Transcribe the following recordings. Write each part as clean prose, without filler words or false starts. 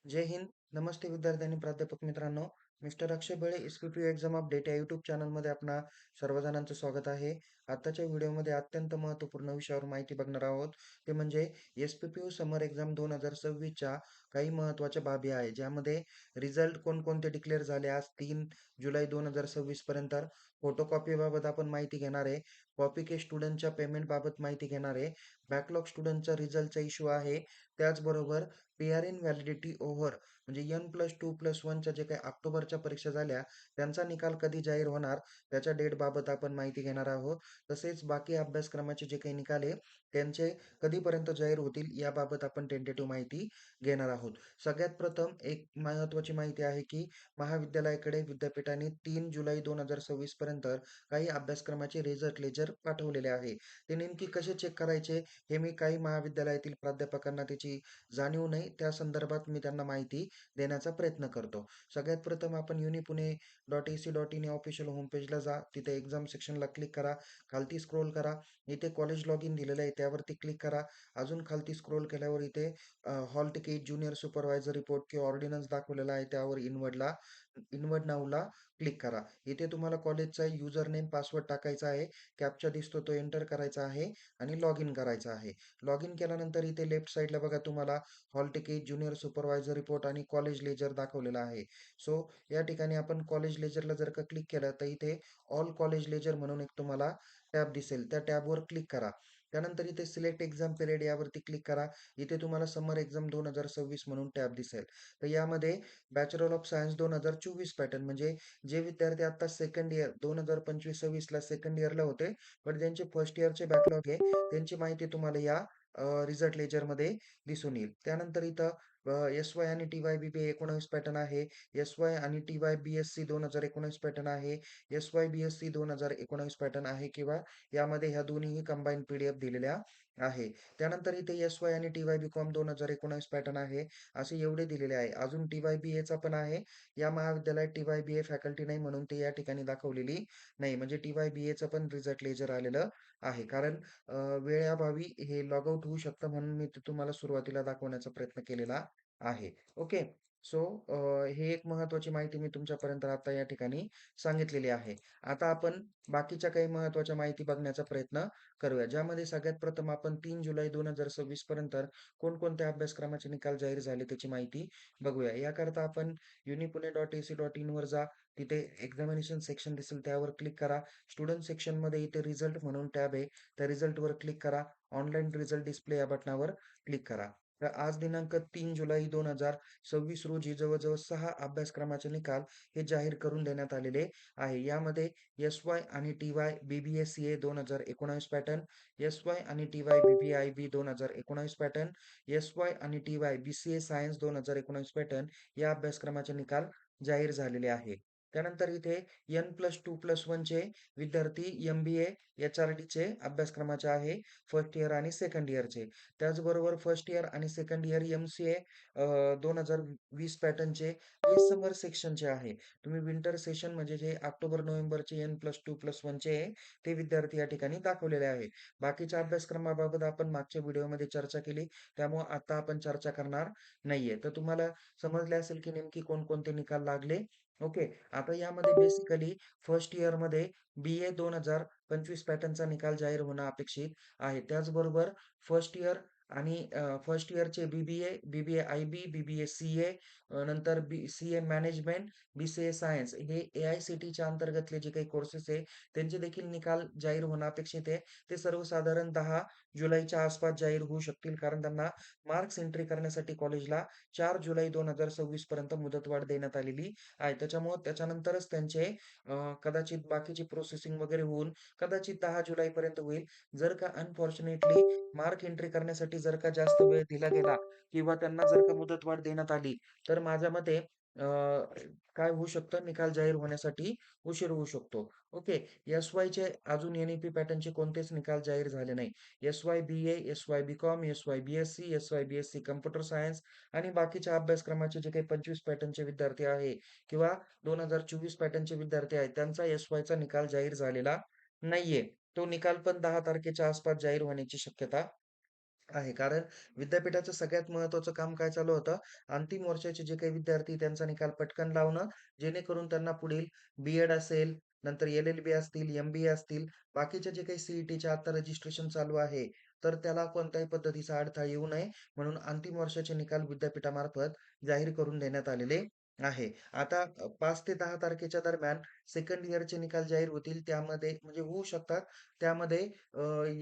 जय हिंद. नमस्ते विद्यार्थी आणि प्राध्यापक मित्रांनो. मिस्टर अक्षय बळे एस-पी-पी-यू एक्झाम अपडेट या यूट्यूब चॅनलमध्ये आपणा सर्वजणांचं स्वागत आहे. आताच्या व्हिडिओमध्ये अत्यंत महत्त्वपूर्ण विषयावर माहिती बघणार आहोत. ते म्हणजे एस-पी-पी-यू समर एक्झाम 2026च्या काही महत्त्वाच्या बाबी आहे. ज्यामध्ये रिझल्ट कोणकोणते डिक्लेअर झाले आज 3 जुलै 2026 पर्यंत. फोटोकॉपीबाबत आपण माहिती घेणार आहे. कॉपी के स्टुडंटच्या पेमेंटबाबत माहिती घेणार आहे. बॅकलॉग स्टुडंटचा रिझल्टचा इश्यू आहे. त्याचबरोबर पी-आर इन व्हॅलिडिटी ओव्हर म्हणजे N+2+1च्या जे काही ऑक्टोबरच्या परीक्षा झाल्या त्यांचा निकाल कधी जाहीर होणार त्याच्या डेट बाबत आपण माहिती घेणार आहोत. तसेच बाकी अभ्यासक्रमाचे जे काही निकाल आहे त्यांचे कधीपर्यंत जाहीर होतील याबाबत आपण टेंटेटिव्ह माहिती घेणार आहोत. सगळ्यात प्रथम एक महत्त्वाची माहिती आहे की महाविद्यालयाकडे विद्यापीठाने 3 जुलै 2026 पर्यंत काही अभ्यासक्रमाचे रिझल्ट लेजर पाठवलेले आहे. ते नेमकी कसे चेक करायचे हे मी काही महाविद्यालयातील प्राध्यापकांना त्याची जाणीव नाही त्या संदर्भात मी त्यांना माहिती देण्याचा प्रयत्न करतो. सगळ्यात प्रथम आपण uni.pune.ac.in या ऑफिशियल होम पेजला जा. तिथे एक्झाम सेक्शनला क्लिक करा. खालती स्क्रोल करा. इथे कॉलेज लॉगिन दिलेलं आहे त्यावरती क्लिक करा. अजून खालती स्क्रोल केल्यावर इथे hall ticket, junior supervisor report किंवा ऑर्डिनन्स दाखवलेला आहे त्यावर इनवर्ड नाऊला क्लिक करा. इथे तुम्हाला कॉलेजचा युजर नेम पासवर्ड टाकायचा आहे. कॅप्चा दिसतो तो एंटर करायचा आहे आणि लॉग इन करायचा आहे. लॉग इन केल्यानंतर इथे लेफ्ट साईडला बघा तुम्हाला hall ticket, junior supervisor report आणि कॉलेज लेजर दाखवलेला आहे. सो या ठिकाणी आपण कॉलेज लेजरला जर का क्लिक केलं तर इथे ऑल कॉलेज लेजर म्हणून एक तुम्हाला टॅब दिसेल. त्या टॅबवर क्लिक करा. त्यानंतर इथे सिलेक्ट एक्झाम पिरियड यावरती क्लिक करा. इथे तुम्हाला समर एक्झाम 2026 म्हणून टॅब दिसेल. तर यामध्ये बॅचलर ऑफ सायन्स 2024 पॅटर्न म्हणजे जे विद्यार्थी आता सेकंड इयर 2025-26ला सेकंड इयरला होते, पण ज्यांचे फर्स्ट इयरचे बॅकलॉग आहे त्यांची माहिती तुम्हाला या रिझल्ट लेजरमध्ये दिसून येईल. त्यानंतर इथं एस-वाय आणि टी-वाय बी-बी-ए 19 पॅटर्न आहे. एस-वाय आणि टी-वाय बी-एस-सी 2019 पॅटर्न आहे. एस-वाय बी-एस-सी 2019 पॅटर्न आहे किंवा यामध्ये ह्या दोन्हीही कंबाईन पी-डी-एफ दिलेल्या आहे. त्यानंतर इथे एस-वाय आणि टी-वाय बी-कॉम 2019 पॅटर्न आहे. असे एवढे दिलेले आहे. अजून टी-वाय बी-एचा पण आहे. या महाविद्यालयात टी-वाय बी-ए फॅकल्टी नाही म्हणून ते या ठिकाणी दाखवलेली नाही. म्हणजे टी-वाय बी-एचं पण रिझल्ट लेजर आलेलं आहे. कारण वेळेअभावी हे लॉग आउट होऊ शकतं म्हणून मी ते तुम्हाला सुरुवातीला दाखवण्याचा प्रयत्न केलेला आहे. ओके. सो हे एक महत्त्वाची माहिती मी तुमच्यापर्यंत आता या ठिकाणी सांगितलेली आहे. आता आपण बाकीच्या काही महत्त्वाच्या माहिती बघण्याचा प्रयत्न करूया. ज्यामध्ये सगळ्यात प्रथम आपण 3 जुलै 2026 पर्यंत कोणकोणत्या अभ्यासक्रमाचे निकाल जाहीर झाले त्याची माहिती बघूया. याकरता आपण uni.pune.ac.in वर जा. तिथे एक्झामिनेशन सेक्शन दिसेल त्यावर क्लिक करा. स्टुडंट सेक्शनमध्ये इथे रिझल्ट म्हणून टॅब आहे. त्या रिझल्टवर क्लिक करा. ऑनलाईन रिझल्ट डिस्प्ले या बटनावर क्लिक करा. तर आज दिनांक 3 जुलै 2026 रोजी जवळ-जवळ 6 अभ्यासक्रमाचे निकाल हे जाहीर करून देण्यात आलेले आहे. यामध्ये एस-वाय आणि टी-वाय बी-बी-ए-सी-ए 2019 पॅटर्न, एस-वाय आणि टी-वाय बी-बी-आय-बी 2019 पॅटर्न, एस-वाय आणि टी-वाय बी-सी-ए सायन्स 2019 पॅटर्न या अभ्यासक्रमाचे निकाल जाहीर झालेले आहे. त्यानंतर इथे N+2+1चे विद्यार्थी एम-बी-ए, एच-आर-डीचे अभ्यासक्रमाचे आहे. फर्स्ट इयर आणि सेकंड इयरचे. त्याचबरोबर फर्स्ट इयर आणि सेकंड इयर एम-सी-ए 2020 पॅटर्नचे हे समर सेक्शनचे आहे. तुम्ही विंटर सेशन म्हणजे जे ऑक्टोबर-नोव्हेंबरचे N+2+1चे ते विद्यार्थी या ठिकाणी दाखवलेले आहे. बाकीच्या अभ्यासक्रमाबाबत आपण मागच्या व्हिडिओमध्ये चर्चा केली. त्यामुळे आता आपण चर्चा करणार नाहीये. तर तुम्हाला समजले असेल की नेमकी कोणकोणते निकाल लागले. ओके. आता यामध्ये बेसिकली फर्स्ट इयरमध्ये बी-ए 2025 पॅटर्नचा निकाल जाहीर होणं अपेक्षित आहे. त्याचबरोबर फर्स्ट इयर आणि फर्स्ट इयरचे बी-बी-ए, बी-बी-ए-आय-बी, बी-बी-ए-सी-ए नंतर सी-ए मॅनेजमेंट, बी-सी-ए सायन्स हे ए-आय-सी-टीच्या अंतर्गतले जे काही कोर्सेस आहे त्यांचे देखील निकाल जाहीर होणं अपेक्षित आहे. ते सर्वसाधारण 10 जुलैच्या आसपास जाहीर होऊ शकतील. कारण त्यांना मार्क्स एंट्री करण्यासाठी कॉलेजला 4 जुलै 2026 पर्यंत मुदतवाढ देण्यात आलेली आहे. त्याच्यामुळं त्याच्यानंतरच त्यांचे कदाचित बाकीची प्रोसेसिंग वगैरे होऊन कदाचित 10 जुलैपर्यंत होईल. जर का अनफॉर्च्युनेटली मार्क एंट्री करण्यासाठी जर का जास्त वेळ दिला गेला किंवा त्यांना जर का मुदतवाढ देण्यात आली, तर माझ्या मते काय होऊ शकतं, निकाल जाहीर होण्यासाठी उशीर होऊ शकतो. ओके. एस-वायचे अजून एन-ई-पी पॅटर्नचे कोणतेच निकाल जाहीर झाले नाही. S Y B A, S Y B Com, S Y B S C, S Y B S C computer science आणि बाकीच्या अभ्यासक्रमाचे जे काही 25 पॅटर्नचे विद्यार्थी आहे किंवा 2024 पॅटर्नचे विद्यार्थी आहेत, त्यांचा एस-वायचा निकाल जाहीर झालेला नाहीये. तो निकाल पण 10 तारखेच्या आसपास जाहीर होण्याची शक्यता आहे. कारण विद्यापीठाचं सगळ्यात महत्त्वाचं काम काय चालू होतं, अंतिम वर्षाचे जे काही विद्यार्थी त्यांचा निकाल पटकन लावणं, जेणेकरून त्यांना पुढील बी-एड असेल, नंतर एल-एल-बी असतील, एम-बी-ए असतील, बाकीचे जे काही सी-ई-टीचे आता रजिस्ट्रेशन चालू आहे, तर त्याला कोणत्याही पद्धतीचा अडथळा येऊ नये, म्हणून अंतिम वर्षाचे निकाल विद्यापीठामार्फत जाहीर करून देण्यात आलेले आहे. आता 5 ते 10 तारखेच्या दरम्यान सेकंड इयरचे निकाल जाहीर होतील. त्यामध्ये म्हणजे होऊ शकतात. त्यामध्ये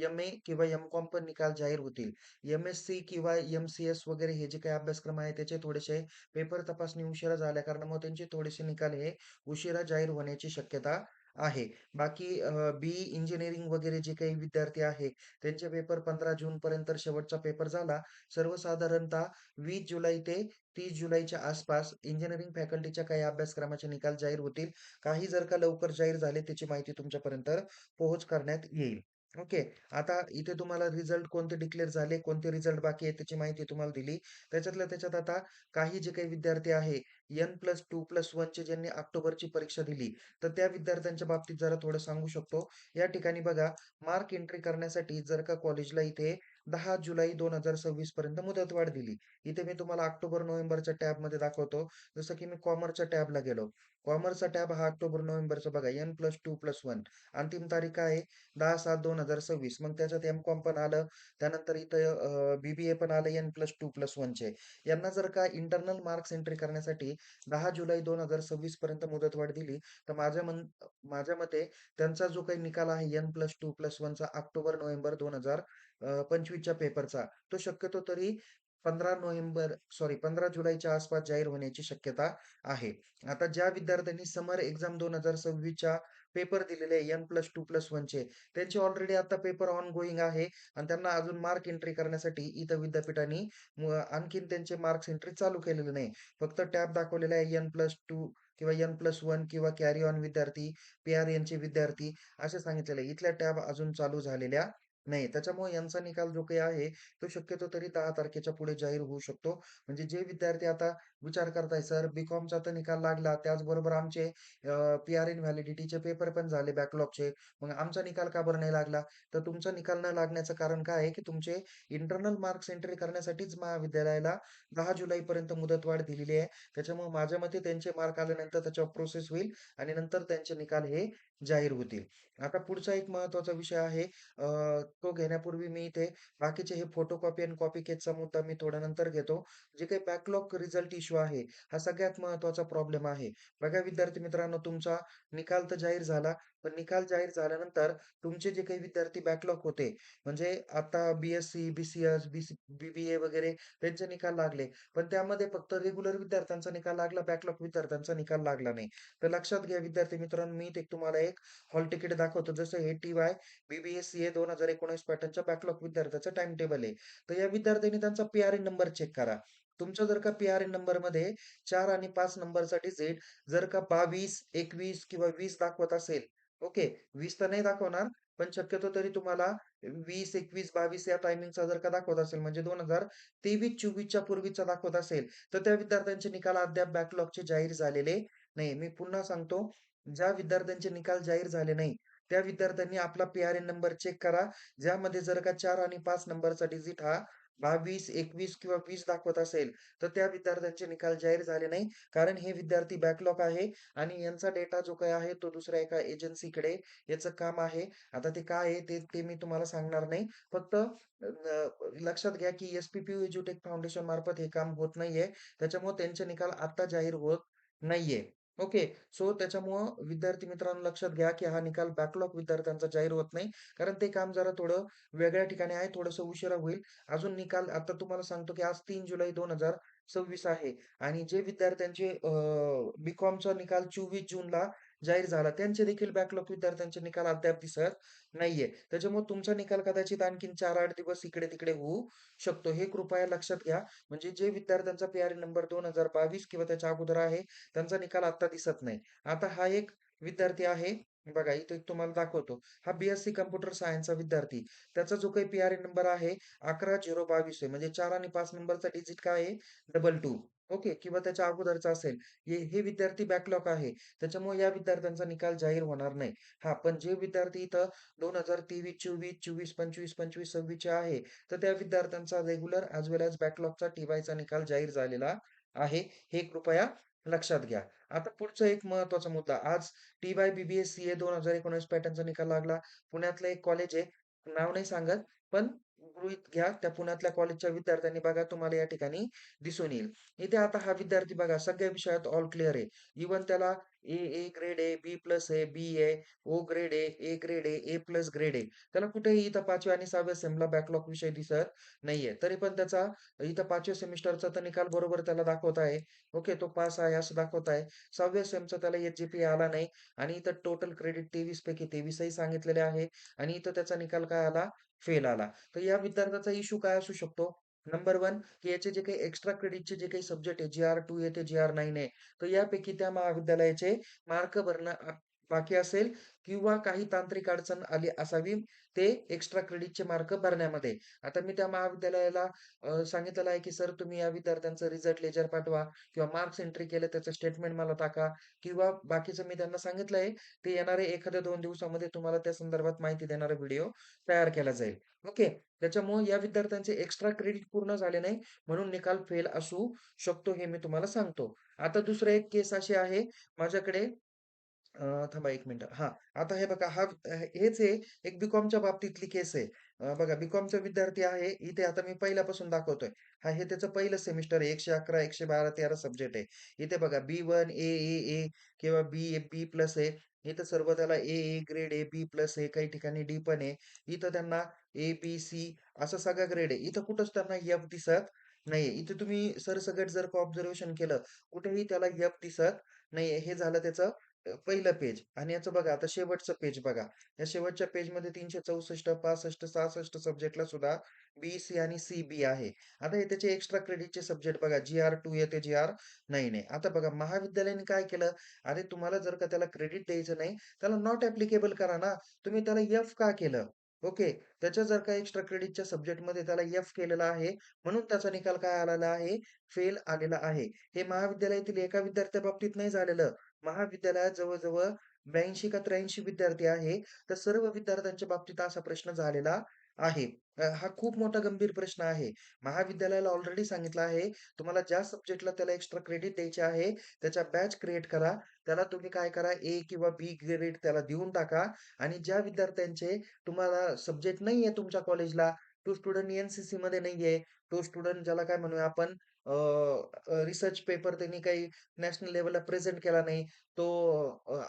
एम-ए किंवा एम-कॉम पण निकाल जाहीर होतील. एम-एस-सी किंवा एम-सी-एस वगैरे हे जे काही अभ्यासक्रम आहे त्याचे थोडेसे पेपर तपासणी उशिरा झाल्या कारणामुळे त्यांचे थोडेसे निकाल हे उशिरा जाहीर होण्याची शक्यता आहे. बाकी बी इंजिनिअरिंग वगैरे जे काही विद्यार्थी आहे त्यांचे पेपर 15 जूनपर्यंत शेवटचा पेपर झाला. सर्वसाधारणतः 20 जुलै ते 30 जुलैच्या आसपास इंजिनिअरिंग फॅकल्टीच्या काही अभ्यासक्रमाचे निकाल जाहीर होतील. काही जर का लवकर जाहीर झाले त्याची माहिती तुमच्यापर्यंत पोहोच करण्यात येईल. ओके. आता इथे तुम्हाला रिझल्ट कोणते डिक्लेअर झाले, कोणते रिझल्ट बाकी आहे त्याची माहिती तुम्हाला दिली. त्याच्यातल्या त्याच्यात आता काही जे काही विद्यार्थी आहे N+2+1 चे ज्यांनी ऑक्टोबरची परीक्षा दिली, तर त्या विद्यार्थ्यांच्या बाबतीत जरा थोडं सांगू शकतो. या ठिकाणी बघा मार्क एंट्री करण्यासाठी जर का कॉलेजला इथे 10 जुलै 2026 पर्यंत मुदतवाढ दिली. इथे मी तुम्हाला ऑक्टोबर, नोव्हेंबरच्या टॅबमध्ये दाखवतो. जसं की मी कॉमर्सच्या टॅबला गेलो. कॉमर्सचा टॅब हा ऑक्टोबर, नोव्हेंबरचा बघा N+2+1 अंतिम तारीख आहे 10/7/2026. मग त्याच्यात एम-कॉम पण आलं. त्यानंतर इथं बी-बी-ए पण आलं N+2+1 चे. यांना जर का इंटरनल मार्क्स एंट्री करण्यासाठी 10 जुलै 2026 पर्यंत मुदतवाढ दिली, तर माझ्या मते त्यांचा जो काही निकाल आहे N+2+1 चा ऑक्टोबर-नोव्हेंबर 2025 च्या पेपरचा, तो शक्यतो तरी 15 जुलैच्या आसपास जाहीर होण्याची शक्यता आहे. आता ज्या विद्यार्थ्यांनी समर एक्झाम 2026 च्या पेपर दिलेले आहे N+2+1 चे, त्यांचे ऑलरेडी आता पेपर ऑनगोइंग आहे आणि त्यांना अजून मार्क एंट्री करण्यासाठी इथं विद्यापीठाने आणखीन त्यांचे मार्क्स एंट्री चालू केलेले नाही. फक्त टॅब दाखवलेला आहे N+2 किंवा N+1 किंवा कॅरी ऑन विद्यार्थी, पी-आर-एनचे विद्यार्थी असे सांगितलेले आहे. इथल्या टॅब अजून चालू झालेल्या नाही. त्याच्यामुळे यांचा निकाल जो काही आहे, तो शक्यतो तरी 10 तारखेच्या पुढे जाहीर होऊ शकतो. म्हणजे जे विद्यार्थी आता विचार करताय, "सर बी-कॉमचा तर निकाल लागला, त्याचबरोबर आमचे पी-आर-एन व्हॅलिडिटीचे पेपर पण झाले बॅकलॉगचे. मग आमचा निकाल का बरं नाही लागला?" तर तुमचा निकाल न लागण्याचं कारण काय आहे, की तुमचे इंटरनल मार्क्स एंट्री करण्यासाठीच महाविद्यालयाला 10 जुलैपर्यंत मुदतवाढ दिलेली आहे. त्याच्यामुळे माझ्या मते त्यांचे मार्क आल्यानंतर त्याच्यावर प्रोसेस होईल आणि नंतर त्यांचे निकाल हे जाहीर होतील. आता पुढचा एक महत्त्वाचा विषय आहे. तो घेण्यापूर्वी मी इथे बाकीचे हे फोटोकॉपी आणि कॉपी केकचा मुद्दा मी थोड्या नंतर घेतो. जे काही बॅकलॉग रिझल्ट इश्यू आहे, हा सगळ्यात महत्त्वाचा प्रॉब्लेम आहे. बघा विद्यार्थी मित्रांनो, तुमचा निकाल तर जाहीर झाला, पण निकाल जाहीर झाल्यानंतर तुमचे जे काही विद्यार्थी बॅकलॉग होते, म्हणजे आता बी-एस-सी, बी-सी-एस, बी-बी-ए वगैरे त्यांचे निकाल लागले. पण त्यामध्ये फक्त रेग्युलर विद्यार्थ्यांचा निकाल लागला, बॅकलॉग विद्यार्थ्यांचा निकाल लागला नाही. तर लक्षात घ्या विद्यार्थी मित्रांनो, मी ते तुम्हाला एक हॉल तिकीट दाखवतो. जसं हे टी-वाय बी-बी-एस-सी-ए 2019 पॅटर्नच्या बॅकलॉग विद्यार्थ्याचं टाईम टेबल आहे. तर या विद्यार्थ्यांनी त्यांचा पी-आर-एन नंबर चेक करा. तुमचा जर का पी-आर-एन नंबरमध्ये 4 आणि 5 नंबरचा डिजिट जर का 22, 21 किंवा 20 दाखवत असेल, ओके. 20 तर नाही दाखवणार, पण शक्यतो तरी तुम्हाला 20, 21, 22 या टायमिंगचा जर का दाखवत असेल, म्हणजे 2023-24 च्या पूर्वीचा दाखवत असेल, तर त्या विद्यार्थ्यांचे निकाल अद्याप बॅकलॉगचे जाहीर झालेले नाही. मी पुन्हा सांगतो, ज्या विद्यार्थ्यांचे निकाल जाहीर झाले नाही, त्या विद्यार्थ्यांनी आपला पी-आर-एन नंबर चेक करा. ज्यामध्ये जर का 4 आणि 5 नंबरचा डिजिट हा 22, 21 किंवा 20 दाखवत असेल, तर त्या विद्यार्थ्यांचे निकाल जाहीर झाले नाही. कारण हे विद्यार्थी बॅकलॉग आहे आणि यांचा डेटा जो काही आहे, तो दुसऱ्या एका एजन्सीकडे याचं काम आहे. आता ते काय आहे ते मी तुम्हाला सांगणार नाही. फक्त लक्षात घ्या, की एस-पी-पी-यू एज्युटेक फाउंडेशन मार्फत हे काम होत नाहीये. त्याच्यामुळे त्यांचे निकाल आत्ता जाहीर होत नाहीये. ओके. सो त्याच्यामुळं विद्यार्थी मित्रांनो लक्षात घ्या, की हा निकाल बॅकलॉग विद्यार्थ्यांचा जाहीर होत नाही. कारण ते काम जरा थोडं वेगळ्या ठिकाणी आहे. थोडंसं उशिरा होईल. अजून निकाल आता तुम्हाला सांगतो, की आज 3 जुलै 2026 आहे आणि जे विद्यार्थ्यांचे बी-कॉमचा निकाल 24 जूनला जाहीर झाला, त्यांचे देखील बॅकलॉग विद्यार्थ्यांचे निकाल अद्याप दिसत नाहीये. त्याच्यामुळे तुमचा निकाल कदाचित आणखीन 4-8 दिवस इकडे-तिकडे होऊ शकतो. हे कृपया लक्षात घ्या. म्हणजे जे विद्यार्थ्यांचा पी-आर-एन नंबर 2022 किंवा त्याच्या अगोदर आहे, त्यांचा निकाल आत्ता दिसत नाही. आता हा एक विद्यार्थी आहे. बघा इथे एक तुम्हाला दाखवतो. हा बी-एस-सी कॉम्प्युटर सायन्सचा विद्यार्थी. त्याचा जो काही पी-आर-एन नंबर आहे 11/022 आहे. म्हणजे 4 आणि 5 नंबरचा डिजिट काय आहे? 22. ओके किंवा त्याच्या अगोदरचा असेल. हे विद्यार्थी बॅकलॉग आहे. त्याच्यामुळे या विद्यार्थ्यांचा निकाल जाहीर होणार नाही. हां, पण जे विद्यार्थी इथं 2023-24, 24-25, 25-26 चे आहे, तर त्या विद्यार्थ्यांचा रेग्युलर ॲज वेल ॲज बॅकलॉगचा टी-वायचा निकाल जाहीर झालेला आहे. हे कृपया लक्षात घ्या. आता पुढचा एक महत्त्वाचा मुद्दा. आज टी-वाय बी-बी-ए सी-ए 2019 पॅटर्नचा निकाल लागला. पुण्यातलं एक कॉलेज आहे. नाव नाही सांगत, पण गृहीत घ्या त्या पुण्यातल्या कॉलेजच्या विद्यार्थ्यांनी बघा तुम्हाला या ठिकाणी दिसून येईल. इथे आता हा विद्यार्थी बघा सगळ्या विषयात ऑल क्लिअर आहे. इव्हन त्याला ए ग्रेड आहे, बी प्लस आहे, बी आहे, ओ ग्रेड आहे, ए ग्रेड आहे, ए प्लस ग्रेड आहे. त्याला कुठेही इथं 5व्या आणि 6व्या सेमला बॅकलॉग विषय दिसत नाहीये. तरी पण त्याचा इथं 5व्या सेमिस्टरचा तर निकाल बरोबर त्याला दाखवत आहे. ओके, तो पास आहे असं दाखवत आहे. 6व्या सेमचा त्याला एच-जी-पी आला नाही आणि इथं टोटल क्रेडिट 23 पैकी 23 ही सांगितलेले आहे आणि इथं त्याचा निकाल काय आला? फेल आला. तर या विद्यार्थ्याचा इश्यू काय असू शकतो? नंबर 1 की याचे जे काही एक्स्ट्रा क्रेडिटचे जे काही सब्जेक्ट आहे, जी-आर-2 आहे ते जी-आर-9 आहे. तर यापैकी त्या महाविद्यालयाचे मार्क भरणं बाकी असेल किंवा काही तांत्रिक अडचण आली असावी, ते एक्स्ट्रा क्रेडिटचे मार्क भरण्यामध्ये. आता मी त्या महाविद्यालयाला सांगितलेलं आहे, की "सर तुम्ही या विद्यार्थ्यांचं रिझल्ट लेजर पाठवा किंवा मार्क्स एंट्री केले त्याचं स्टेटमेंट मला टाका." किंवा बाकीचं मी त्यांना सांगितलं आहे, ते येणारे 1-2 दिवसामध्ये तुम्हाला त्या संदर्भात माहिती देणारा व्हिडिओ तयार केला जाईल. ओके. त्याच्यामुळे या विद्यार्थ्यांचे एक्स्ट्रा क्रेडिट पूर्ण झाले नाही, म्हणून निकाल फेल असू शकतो, हे मी तुम्हाला सांगतो. आता दुसरं एक केस अशी आहे माझ्याकडे थांबा 1 मिनिटं. हां, आता हे बघा हेच आहे एक बी-कॉमच्या बाबतीतली केस आहे. बघा बी-कॉमचा विद्यार्थी आहे. इथे आता मी पहिल्यापासून दाखवतोय. हे त्याचं पहिलं सेमिस्टर आहे. 111, 112, 13 सब्जेक्ट आहे. इथे बघा बी1, ए, ए, ए किंवा बी, बी प्लस आहे. इथं सर्व त्याला ए ग्रेड आहे, बी प्लस आहे, काही ठिकाणी डी पण आहे. इथं त्यांना ए, बी, सी असा सगळा ग्रेड आहे. इथं कुठंच त्यांना एफ दिसत नाहीये. इथे तुम्ही सरसकट जर का ऑब्झर्वेशन केलं, कुठेही त्याला एफ दिसत नाहीये. हे झालं त्याचं पहिलं पेज आणि याचं बघा आता शेवटचं पेज बघा. या शेवटच्या पेजमध्ये 364, 65, 66 सब्जेक्टला सुद्धा बी, सी आणि सी-बी आहे. आता हे त्याचे एक्स्ट्रा क्रेडिटचे सब्जेक्ट बघा जी-आर-2 येते, जी-आर-9 आहे. आता बघा महाविद्यालयाने काय केलं, अरे तुम्हाला जर का त्याला क्रेडिट द्यायचं नाही, त्याला नॉट ॲप्लिकेबल करा ना. तुम्ही त्याला एफ का केलं? ओके. त्याच्या जर का एक्स्ट्रा क्रेडिटच्या सब्जेक्टमध्ये त्याला एफ केलेला आहे, म्हणून त्याचा निकाल काय आलेला आहे? फेल आलेला आहे. हे महाविद्यालयातील एका विद्यार्थ्याबाबतीत नाही झालेलं. महाविद्यालयात जवळ-जवळ 82 का 83 विद्यार्थी आहे. तर सर्व विद्यार्थ्यांच्या बाबतीत असा प्रश्न झालेला आहे. हा खूप मोठा गंभीर प्रश्न आहे. महाविद्यालयाला ऑलरेडी सांगितलं आहे, तुम्हाला ज्या सब्जेक्टला त्याला एक्स्ट्रा क्रेडिट द्यायचे आहे, त्याच्या बॅच क्रिएट करा. त्याला तुम्ही काय करा, ए किंवा बी ग्रेड त्याला देऊन टाका आणि ज्या विद्यार्थ्यांचे तुम्हाला सब्जेक्ट नाहीये तुमच्या कॉलेजला, तो स्टुडंट एन-सी-सीमध्ये नाहीये, तो स्टुडंट ज्याला काय म्हणूया आपण रिसर्च पेपर त्यांनी काही नॅशनल लेव्हलला प्रेझेंट केला नाही. तो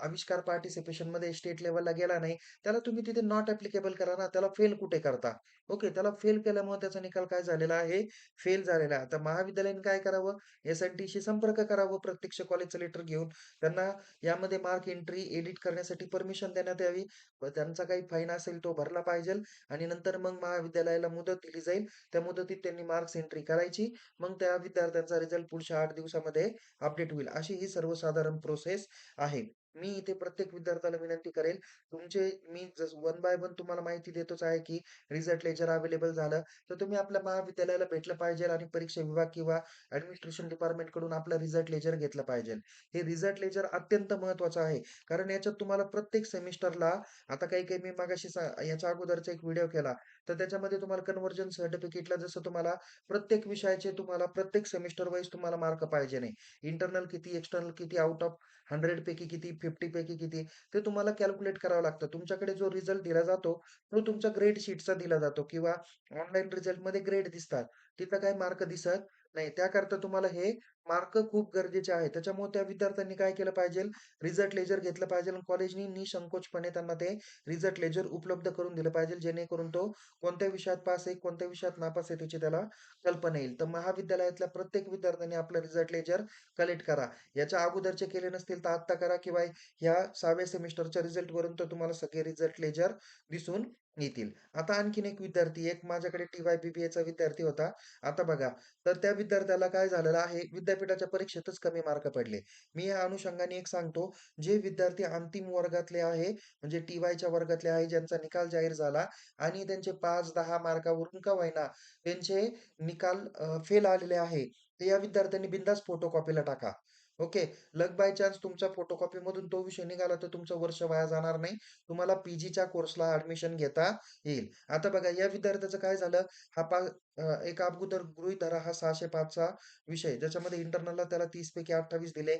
आविष्कार पार्टिसिपेशनमध्ये स्टेट लेव्हलला गेला नाही. त्याला तुम्ही तिथे नॉट ॲप्लिकेबल करा ना. त्याला फेल कुठे करता? ओके. त्याला फेल केल्यामुळे त्याचा निकाल काय झालेला आहे? फेल झालेला आहे. आता महाविद्यालयाने काय करावं? एस-एन-टीशी संपर्क करावं प्रत्यक्ष कॉलेजचं लेटर घेऊन. त्यांना यामध्ये मार्क एंट्री एडिट करण्यासाठी परमिशन देण्यात यावी. त्यांचा काही फाईन असेल तो भरला पाहिजेल आणि नंतर मग महाविद्यालयाला मुदत दिली जाईल. त्या मुदतीत त्यांनी मार्क्स एंट्री करायची. मग त्या विद्यार्थ्यांचा रिझल्ट पुढच्या 8 दिवसामध्ये अपडेट होईल. अशी ही सर्वसाधारण प्रोसेस आहे. मी इथे प्रत्येक विद्यार्थ्याला विनंती करेल, मी जसं वन बाय वन तुम्हाला माहिती देतोच आहे, की रिझल्ट लेजर अवेलेबल झालं, तर तुम्ही आपल्या महाविद्यालयाला भेटलं पाहिजे आणि परीक्षा विभाग किंवा ॲडमिनिस्ट्रेशन डिपार्टमेंटकडून आपलं रिझल्ट लेजर घेतलं पाहिजे. हे रिझल्ट लेजर अत्यंत महत्त्वाचं आहे. कारण याच्यात तुम्हाला प्रत्येक सेमिस्टरला आता काही-काही मी मगाशी याच्या अगोदरचा एक व्हिडिओ केला, तर त्याच्यामध्ये तुम्हाला कन्व्हर्जन सर्टिफिकेटला जसं तुम्हाला प्रत्येक विषयाचे तुम्हाला प्रत्येक सेमिस्टर वाईज तुम्हाला मार्क पाहिजे नाही. इंटरनल किती, एक्स्टर्नल किती, आउट ऑफ 100 पैकी किती, 50 पैकी किती, ते तुम्हाला कॅल्क्युलेट करावं लागतं. तुमच्याकडे जो रिझल्ट दिला जातो, तो तुमच्या ग्रेड शीटचा दिला जातो किंवा ऑनलाईन रिझल्टमध्ये ग्रेड दिसतात. तिथं काही मार्क दिसत नाही. त्याकरता तुम्हाला हे मार्क खूप गरजेचे आहे. त्याच्यामुळे त्या विद्यार्थ्यांनी काय केलं पाहिजे, रिझल्ट लेजर घेतलं पाहिजे आणि कॉलेजनी निःसंकोचपणे त्यांना ते रिझल्ट लेजर उपलब्ध करून दिलं पाहिजे, जेणेकरून तो कोणत्या विषयात पास आहे, कोणत्या विषयात नापास आहे, त्याची त्याला कल्पना येईल. तर महाविद्यालयातल्या प्रत्येक विद्यार्थ्यांनी आपलं रिझल्ट लेजर कलेक्ट करा. याच्या अगोदरचे केले नसतील तर आत्ता करा किंवा ह्या 6व्या सेमिस्टरच्या रिझल्टवरून तर तुम्हाला सगळे रिझल्ट लेजर दिसून येतील. आता आणखीन एक विद्यार्थी, एक माझ्याकडे टी-वाय बी-बी-एचा विद्यार्थी होता. आता बघा, तर त्या विद्यार्थ्याला काय झालेलं आहे, विद्यापीठाच्या परीक्षेतच कमी मार्क पडले. मी या अनुषंगाने एक सांगतो, जे विद्यार्थी अंतिम वर्गातले आहे, म्हणजे टी-वायच्या वर्गातले आहे, ज्यांचा निकाल जाहीर झाला आणि त्यांचे 5-10 मार्कावरून का होईना, त्यांचे निकाल फेल आलेले आहे. तर या विद्यार्थ्यांनी बिनधास्त फोटोकॉपीला टाका. ओके. लक बाय चान्स तुमच्या फोटोकॉपीमधून तो विषय निघाला तर तुमचं वर्ष वाया जाणार नाही. तुम्हाला पी-जीच्या कोर्सला ॲडमिशन घेता येईल. आता बघा या विद्यार्थ्याचं काय झालं, हा एक अगोदर गृहीत धरा हा 605 चा विषय ज्याच्यामध्ये इंटरनलला त्याला 30 पैकी 28 दिले.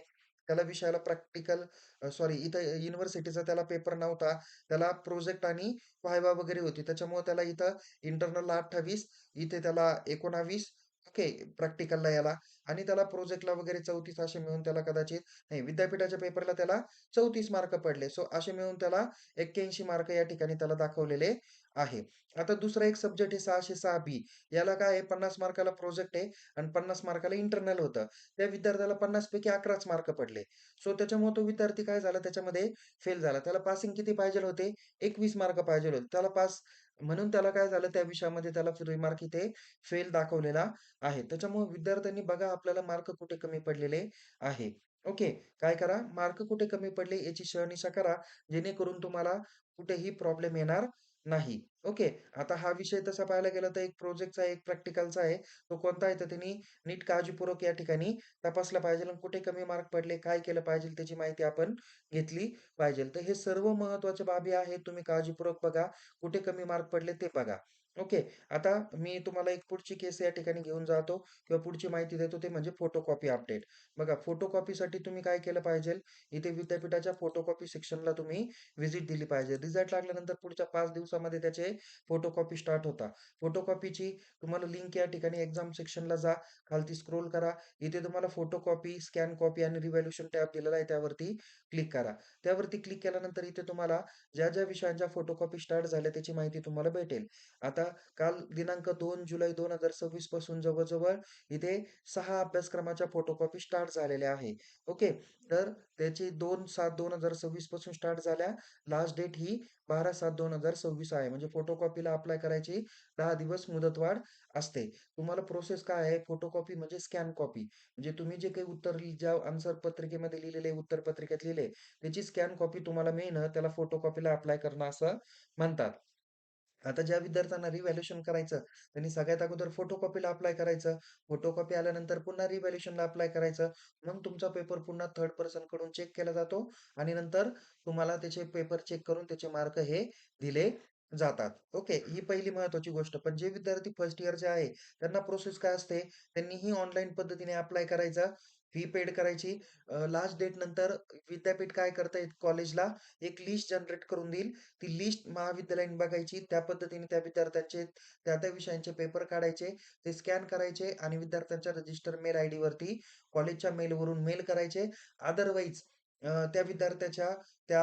त्याला विषयाला सॉरी इथं युनिव्हर्सिटीचा त्याला पेपर नव्हता. त्याला प्रोजेक्ट आणि व्हायवा वगैरे होती. त्याच्यामुळे त्याला इथं इंटरनलला 28, इथे त्याला 19, ओके, प्रॅक्टिकलला याला आणि त्याला प्रोजेक्टला वगैरे 34 असे मिळून त्याला कदाचित नाही विद्यापीठाच्या पेपरला त्याला 34 मार्क पडले. सो असे मिळून त्याला 81 मार्क या ठिकाणी त्याला दाखवलेले आहे. आता दुसरा एक सब्जेक्ट आहे 606 बी. याला काय आहे 50 मार्काला प्रोजेक्ट आहे आणि 50 मार्काला इंटरनल होतं. त्या विद्यार्थ्याला 50 पैकी 11च मार्क पडले. सो त्याच्यामुळे तो विद्यार्थी काय झाला त्याच्यामध्ये फेल झाला. त्याला पासिंग किती पाहिजेल होते? 21 मार्क पाहिजेल होते. त्याला पास म्हणून त्याला काय झालं त्या विषयामध्ये त्याला रिमार्क इथे फेल दाखवलेला आहे. त्याच्यामुळे विद्यार्थ्यांनी बघा आपल्याला मार्क कुठे कमी पडलेले आहे. ओके. काय करा मार्क कुठे कमी पडले याची शहानिशा करा. जेणेकरून तुम्हाला कुठेही प्रॉब्लेम येणार नाही. ओके. आता हा विषय तसा पाहायला गेला तर एक प्रोजेक्टचा आहे, एक प्रॅक्टिकलचा आहे. तो कोणता आहे तर त्यांनी नीट काळजीपूर्वक या ठिकाणी तपासलं पाहिजे आणि कुठे कमी मार्क पडले, काय केलं पाहिजे त्याची माहिती आपण घेतली पाहिजे. तर हे सर्व महत्त्वाच्या बाबी आहेत. तुम्ही काळजीपूर्वक बघा. कुठे कमी मार्क पडले ते बघा. ओके. आता मी तुम्हाला एक पुढची केस या ठिकाणी घेऊन जातो किंवा पुढची माहिती देतो ते म्हणजे फोटोकॉपी अपडेट. बघा फोटोकॉपीसाठी तुम्ही काय केलं पाहिजे, इथे विद्यापीठाच्या फोटोकॉपी सेक्शनला तुम्ही व्हिजिट दिली पाहिजे. रिझल्ट लागल्यानंतर पुढच्या 5 दिवसामध्ये त्याचे फोटोकॉपी स्टार्ट होतात. फोटोकॉपीची तुम्हाला लिंक या ठिकाणी एक्झाम सेक्शनला जा, खालती स्क्रोल करा. इथे तुम्हाला फोटोकॉपी, स्कॅन कॉपी आणि रिव्हॅल्युएशन टॅब दिलेला आहे त्यावरती क्लिक करा. त्यावरती क्लिक केल्यानंतर इथे तुम्हाला ज्या विषयांच्या फोटोकॉपी स्टार्ट झाल्या त्याची माहिती तुम्हाला भेटेल. आता काल दिनांक 2 जुलै 2026 पासून जवळ-जवळ इथे 6 अभ्यासक्रमाच्या फोटोकॉपी स्टार्ट झालेल्या आहे. ओके. तर त्याची 2/7/2026 पासून स्टार्ट झाल्या. लास्ट डेट ही 12/7/2026 आहे. म्हणजे फोटोकॉपीला अप्लाय करायची 10 दिवस मुदतवाढ असते. तुम्हाला प्रोसेस काय आहे? फोटोकॉपी म्हणजे स्कॅन कॉपी. म्हणजे तुम्ही जे काही उत्तर ज्या आन्सर पत्रिकेमध्ये लिहिलेले, उत्तर पत्रिकेत लिहिले, त्याची स्कॅन कॉपी तुम्हाला मिळणं, त्याला फोटोकॉपीला अप्लाय करणं असं म्हणतात. आता ज्या विद्यार्थ्यांना रिव्हॅल्युएशन करायचं, त्यांनी सगळ्यात अगोदर फोटोकॉपीला अप्लाय करायचं. फोटोकॉपी आल्यानंतर पुन्हा रिव्हॅल्युएशनला अप्लाय करायचं. मग तुमचा पेपर पुन्हा थर्ड पर्सनकडून चेक केला जातो आणि नंतर तुम्हाला त्याचे पेपर चेक करून त्याचे मार्क हे दिले जातात. ओके. ही पहिली महत्त्वाची गोष्ट. पण जे विद्यार्थी फर्स्ट इयरचे आहे, त्यांना प्रोसेस काय असते? त्यांनीही ऑनलाईन पद्धतीने अप्लाय करायचा, फी पेड करायची. लास्ट डेट नंतर विद्यापीठ काय करतंय कॉलेजला एक लिस्ट जनरेट करून देईल. ती लिस्ट महाविद्यालयाने बघायची. त्या पद्धतीने त्या विद्यार्थ्यांचे त्या विषयांचे पेपर काढायचे, ते स्कॅन करायचे आणि विद्यार्थ्यांच्या रजिस्टर मेल आयडीवरती कॉलेजच्या मेलवरून मेल करायचे. अदरवाईज त्या विद्यार्थ्याच्या त्या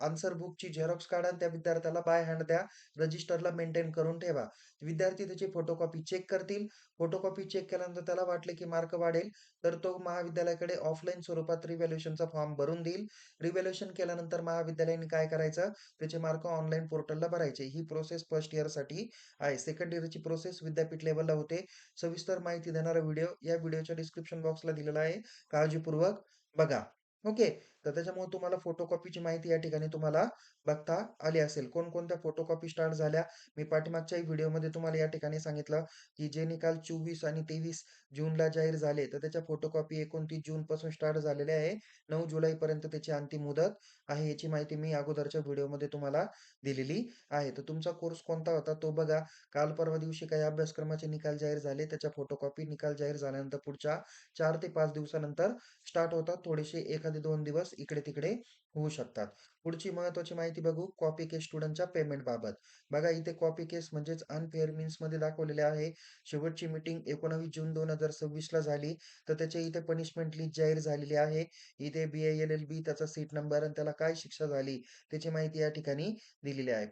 आन्सर बुकची झेरॉक्स काढा आणि त्या विद्यार्थ्याला बाय हँड द्या. रजिस्टरला मेंटेन करून ठेवा. विद्यार्थी त्याची फोटोकॉपी चेक करतील. फोटोकॉपी चेक केल्यानंतर त्याला वाटलं की मार्क वाढेल, तर तो महाविद्यालयाकडे ऑफलाईन स्वरूपात रिव्हॅल्युएशनचा फॉर्म भरून देईल. रिव्हॅल्युएशन केल्यानंतर महाविद्यालयाने काय करायचं, त्याचे मार्क ऑनलाईन पोर्टलला भरायचे. ही प्रोसेस फर्स्ट इयरसाठी आहे. सेकंड इयरची प्रोसेस विद्यापीठ लेव्हलला होते. सविस्तर माहिती देणारा व्हिडिओ या व्हिडिओच्या डिस्क्रिप्शन बॉक्सला दिलेला आहे. काळजीपूर्वक बघा. ओके. तर त्याच्यामुळे तुम्हाला फोटोकॉपीची माहिती या ठिकाणी तुम्हाला बघता आली असेल. कोणकोणत्या फोटोकॉपी स्टार्ट झाल्या, मी पाठीमागच्याही व्हिडिओमध्ये तुम्हाला या ठिकाणी सांगितलं, की जे निकाल 24 आणि 23 जूनला जाहीर झाले, तर त्याच्या फोटोकॉपी 29 जूनपासून स्टार्ट झालेल्या आहे. 9 जुलैपर्यंत त्याची अंतिम मुदत आहे. याची माहिती मी अगोदरच्या व्हिडिओमध्ये तुम्हाला दिलेली आहे. तर तुमचा कोर्स कोणता होता तो बघा. काल परवा दिवशी काही अभ्यासक्रमाचे निकाल जाहीर झाले. त्याच्या फोटोकॉपी निकाल जाहीर झाल्यानंतर पुढच्या 4 ते 5 दिवसानंतर स्टार्ट होतात. थोडेसे एखादे 2 दिवस इकडे-तिकडे होऊ शकतात. पुढची महत्त्वाची माहिती बघू कॉपी केस स्टुडंटच्या पेमेंटबाबत. बघा इथे कॉपी केस म्हणजेच अनफेअर मीन्समध्ये दाखवलेले आहे. शेवटची मीटिंग 19 जून 2026ला झाली. तर त्याच्या इथे पनिशमेंट लिस्ट जाहीर झालेली आहे. इथे बी-आय-एल-एल-बी त्याचा सीट नंबर आणि त्याला काय शिक्षा झाली त्याची माहिती या ठिकाणी दिलेली आहे.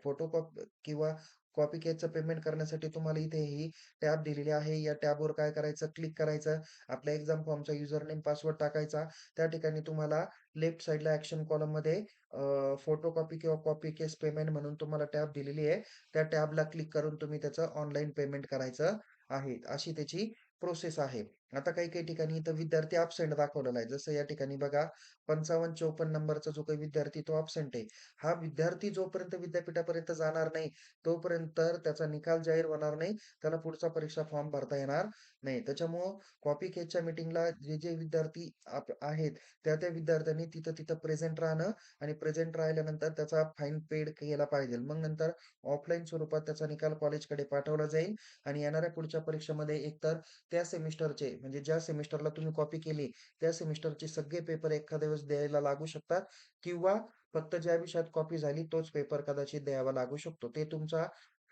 किंवा कॉपी केसचं पेमेंट करण्यासाठी तुम्हाला इथे ही टॅब दिलेली आहे. या टॅबवर काय करायचं, क्लिक करायचं. आपल्या एक्झाम फॉर्मचा युजर नेम, पासवर्ड टाकायचा. त्या ठिकाणी तुम्हाला लेफ्ट साइडला ॲक्शन कॉलममध्ये फोटोकॉपी किंवा कॉपी केस पेमेंट म्हणून तुम्हाला टॅब दिलेली आहे. त्या टॅबला क्लिक करून तुम्ही त्याचं ऑनलाईन पेमेंट करायचं आहे. अशी त्याची प्रोसेस आहे. आता काही-काही ठिकाणी इथं विद्यार्थी ॲब्सेंट दाखवलेला आहे. जसं या ठिकाणी बघा 55-54 नंबरचा जो काही विद्यार्थी तो ॲब्सेंट आहे. हा विद्यार्थी जोपर्यंत विद्यापीठापर्यंत जाणार नाही, तोपर्यंत त्याचा निकाल जाहीर होणार नाही. त्याला पुढचा परीक्षा फॉर्म भरता येणार नाही. त्याच्यामुळं कॉपी केकच्या मीटिंगला जे विद्यार्थी आहेत, त्या विद्यार्थ्यांनी तिथं प्रेझेंट राहणं आणि प्रेझेंट राहिल्यानंतर त्याचा फाईन पेड केला पाहिजे. मग नंतर ऑफलाईन स्वरूपात त्याचा निकाल कॉलेजकडे पाठवला जाईल आणि येणाऱ्या पुढच्या परीक्षेमध्ये एकतर त्या सेमिस्टरचे म्हणजे ज्या सेमिस्टरला तुम्ही कॉपी केली, त्या सेमिस्टरचे सगळे पेपर एखाद्या वेळेस द्यायला लागू शकतात किंवा फक्त ज्या विषयात कॉपी झाली तोच पेपर कदाचित द्यावा लागू शकतो. ते तुमचा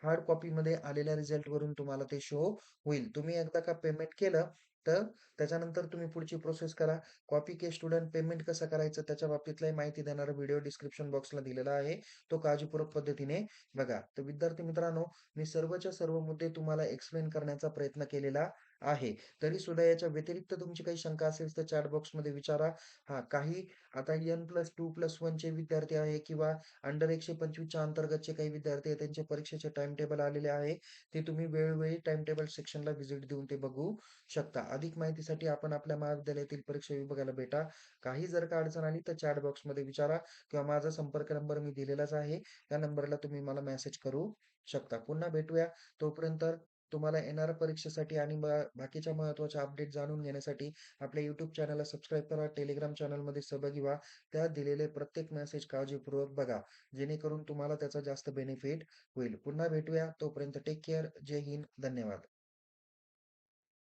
हार्ड कॉपीमध्ये आलेल्या रिझल्टवरून तुम्हाला ते शो होईल. तुम्ही एकदा का पेमेंट केलं, तर त्याच्यानंतर तुम्ही पुढची प्रोसेस करा. कॉपी के स्टुडंट पेमेंट कसं करायचं त्याच्या बाबतीतलाही माहिती देणारा व्हिडिओ डिस्क्रिप्शन बॉक्सला दिलेला आहे. तो काळजीपूर्वक पद्धतीने बघा. तर विद्यार्थी मित्रांनो, मी सर्वच्या सर्व मुद्दे तुम्हाला एक्सप्लेन करण्याचा प्रयत्न केलेला आहे. तरीसुद्धा याच्या व्यतिरिक्त तुमची काही शंका असेल तर चॅट बॉक्समध्ये विचारा. हां, काही आता N+2+1 चे विद्यार्थी आहे किंवा अंडर 125 च्या अंतर्गतचे काही विद्यार्थी आहेत, त्यांचे परीक्षेचे टाईम टेबल आलेले आहे. ते तुम्ही वेळोवेळी टाईम टेबल सेक्शनला व्हिजिट देऊन ते बघू शकता. अधिक माहितीसाठी आपण आपल्या महाविद्यालयातील परीक्षा विभागाला भेटा. काही जर का अडचण आली तर चॅट बॉक्समध्ये विचारा किंवा माझा संपर्क नंबर मी दिलेलाच आहे. त्या नंबरला तुम्ही मला मेसेज करू शकता. पुन्हा भेटूया. तोपर्यंत तुम्हाला येणाऱ्या परीक्षेसाठी आणि बाकीच्या महत्त्वाच्या अपडेट जाणून घेण्यासाठी आपल्या YouTube चॅनलला सबस्क्राईब करा. Telegram चॅनलमध्ये सहभागी व्हा. त्यात दिलेले प्रत्येक मेसेज काळजीपूर्वक बघा. जेणेकरून तुम्हाला त्याचा जास्त बेनिफिट होईल. पुन्हा भेटूया. तोपर्यंत टेक केअर. जय हिंद. धन्यवाद.